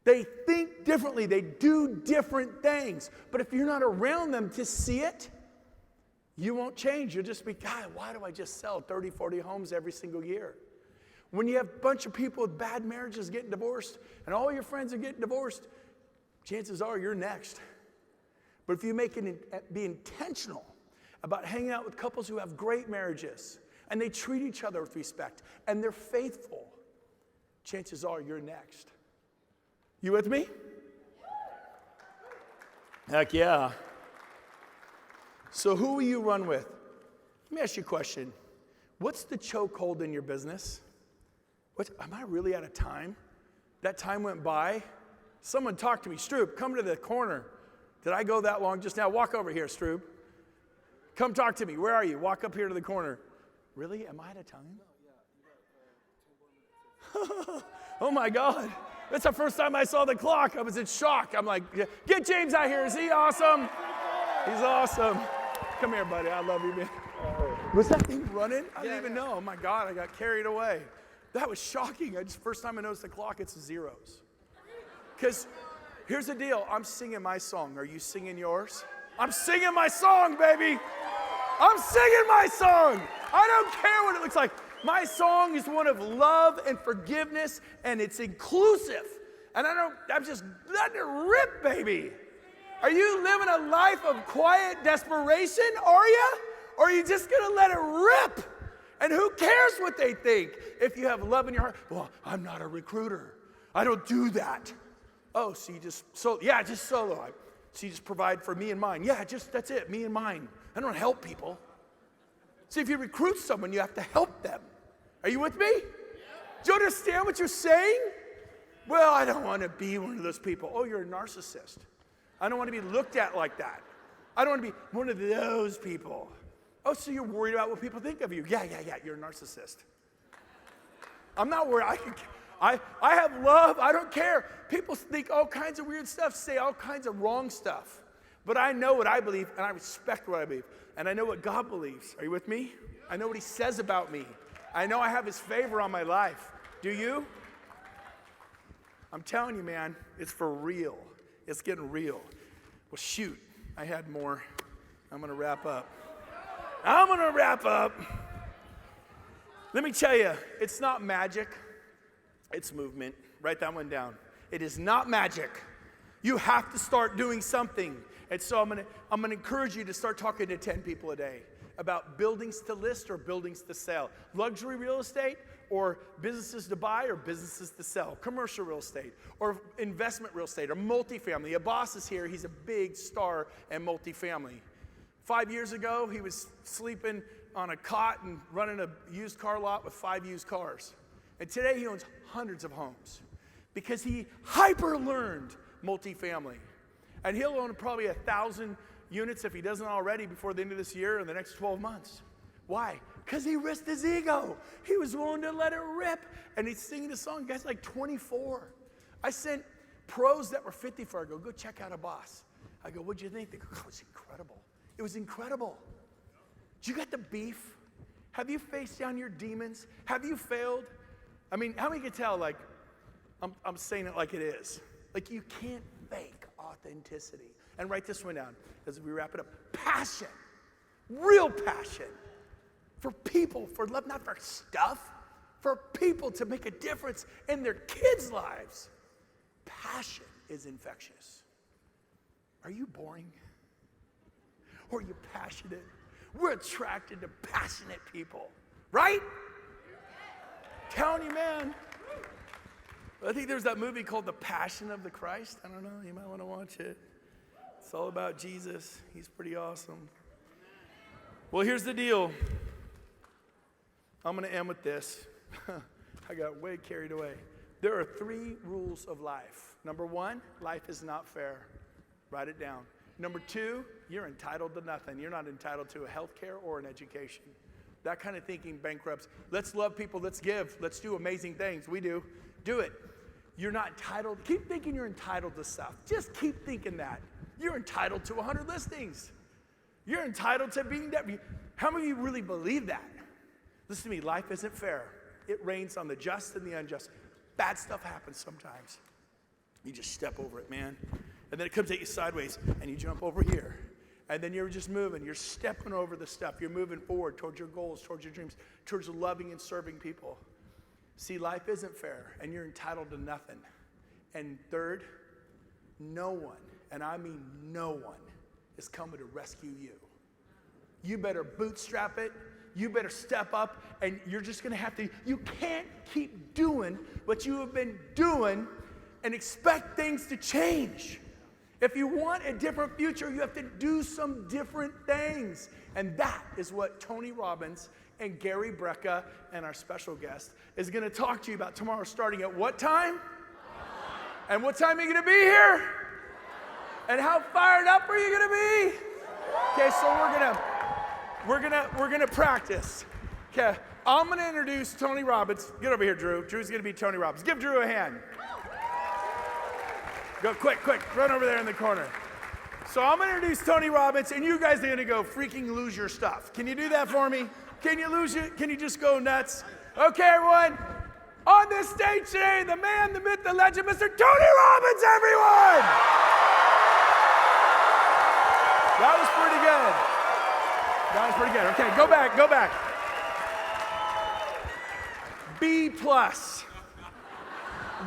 They think differently. They do different things. But if you're not around them to see it, you won't change. You'll just be, God, why do I just sell 30, 40 homes every single year? When you have a bunch of people with bad marriages getting divorced and all your friends are getting divorced, chances are you're next. But if you be intentional about hanging out with couples who have great marriages and they treat each other with respect and they're faithful, chances are you're next. You with me? Heck yeah. So who will you run with? Let me ask you a question. What's the chokehold in your business? Am I really out of time? That time went by. Someone talk to me. Stroop, come to the corner. Did I go that long just now? Walk over here, Stroop. Come talk to me. Where are you? Walk up here to the corner. Really? Am I out of time? No, yeah. You got 10 more minutes. Oh my God. That's the first time I saw the clock. I was in shock. I'm like, get James out here. Is he awesome? He's awesome. Come here, buddy. I love you, man. Was that thing running? I didn't even know. Oh my God, I got carried away. That was shocking. First time I noticed the clock, it's zeros. Because here's the deal. I'm singing my song. Are you singing yours? I'm singing my song, baby. I'm singing my song. I don't care what it looks like. My song is one of love and forgiveness, and it's inclusive. And I'm just letting it rip, baby. Are you living a life of quiet desperation? Are you? Or are you just going to let it rip? And who cares what they think if you have love in your heart? Well, I'm not a recruiter. I don't do that. Oh, so you just solo. So you just provide for me and mine. Yeah, that's it, me and mine. I don't help people. See, if you recruit someone, you have to help them. Are you with me? Do you understand what you're saying? Well, I don't want to be one of those people. Oh, you're a narcissist. I don't want to be looked at like that. I don't want to be one of those people. Oh, so you're worried about what people think of you. Yeah, you're a narcissist. I'm not worried. I have love. I don't care. People think all kinds of weird stuff, say all kinds of wrong stuff. But I know what I believe, and I respect what I believe. And I know what God believes. Are you with me? I know what he says about me. I know I have his favor on my life. Do you? I'm telling you, man, it's for real. It's getting real. Well, shoot, I had more. I'm going to wrap up. Let me tell you, it's not magic. It's movement. Write that one down. It is not magic. You have to start doing something. And so I'm gonna encourage you to start talking to 10 people a day about buildings to list or buildings to sell. Luxury real estate or businesses to buy or businesses to sell. Commercial real estate or investment real estate or multifamily. A boss is here. He's a big star in multifamily. 5 years ago, he was sleeping on a cot and running a used car lot with 5 used cars. And today he owns hundreds of homes because he hyper-learned multifamily. And he'll own probably 1,000 units if he doesn't already before the end of this year or the next 12 months. Why? Because he risked his ego. He was willing to let it rip. And he's singing a song. The guy's like 24. I sent pros that were 54. I go check out a boss. I go, what'd you think? They go, oh, it's incredible. It was incredible. Did you get the beef? Have you faced down your demons? Have you failed? I mean, how many can tell, like, I'm saying it like it is. Like, you can't fake authenticity. And write this one down as we wrap it up. Passion. Real passion. For people, for love, not for stuff. For people to make a difference in their kids' lives. Passion is infectious. Are you boring? Or are you passionate? We're attracted to passionate people, right? Telling you, man. I think there's that movie called The Passion of the Christ. I don't know, you might want to watch it. It's all about Jesus. He's pretty awesome. Well, here's the deal. I'm going to end with this. I got way carried away. There are 3 rules of life. Number 1, life is not fair. Write it down. Number 2, you're entitled to nothing. You're not entitled to a health care or an education. That kind of thinking bankrupts. Let's love people. Let's give. Let's do amazing things. We do. Do it. You're not entitled. Keep thinking you're entitled to stuff. Just keep thinking that. You're entitled to 100 listings. You're entitled to being that. How many of you really believe that? Listen to me. Life isn't fair. It rains on the just and the unjust. Bad stuff happens sometimes. You just step over it, man. And then it comes at you sideways, and you jump over here. And then you're just moving. You're stepping over the stuff. You're moving forward towards your goals, towards your dreams, towards loving and serving people. See, life isn't fair, and you're entitled to nothing. And third, no one, and I mean no one, is coming to rescue you. You better bootstrap it. You better step up, and you're just going to have to. You can't keep doing what you have been doing and expect things to change. If you want a different future, you have to do some different things. And that is what Tony Robbins and Gary Brecka and our special guest is going to talk to you about tomorrow, starting at what time? And what time are you going to be here? And how fired up are you going to be? Okay, so we're gonna practice. Okay, I'm going to introduce Tony Robbins. Get over here, Drew. Drew's going to be Tony Robbins. Give Drew a hand. Go quick, run over there in the corner. So I'm going to introduce Tony Robbins, and you guys are going to go freaking lose your stuff. Can you do that for me? Can you lose it? Can you just go nuts? Okay, everyone. On this stage today, the man, the myth, the legend, Mr. Tony Robbins, everyone! That was pretty good. That was pretty good. Okay, go back, go back. B plus.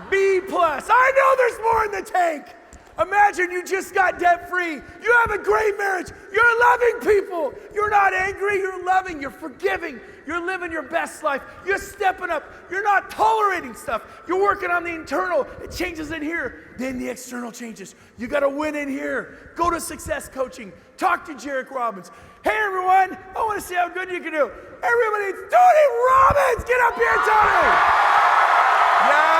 B plus. I know there's more in the tank. Imagine you just got debt-free. You have a great marriage. You're loving people. You're not angry. You're loving. You're forgiving. You're living your best life. You're stepping up. You're not tolerating stuff. You're working on the internal. It changes in here. Then the external changes. You got to win in here. Go to Success Coaching. Talk to Jarek Robbins. Hey, everyone. I want to see how good you can do. Everybody, it's Tony Robbins. Get up here, Tony. Yeah.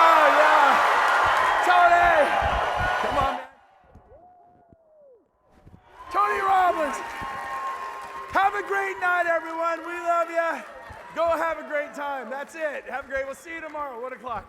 Tony. Come on, man. Tony Robbins. Have a great night, everyone. We love you. Go have a great time. That's it. Have a great. We'll see you tomorrow, 1 o'clock.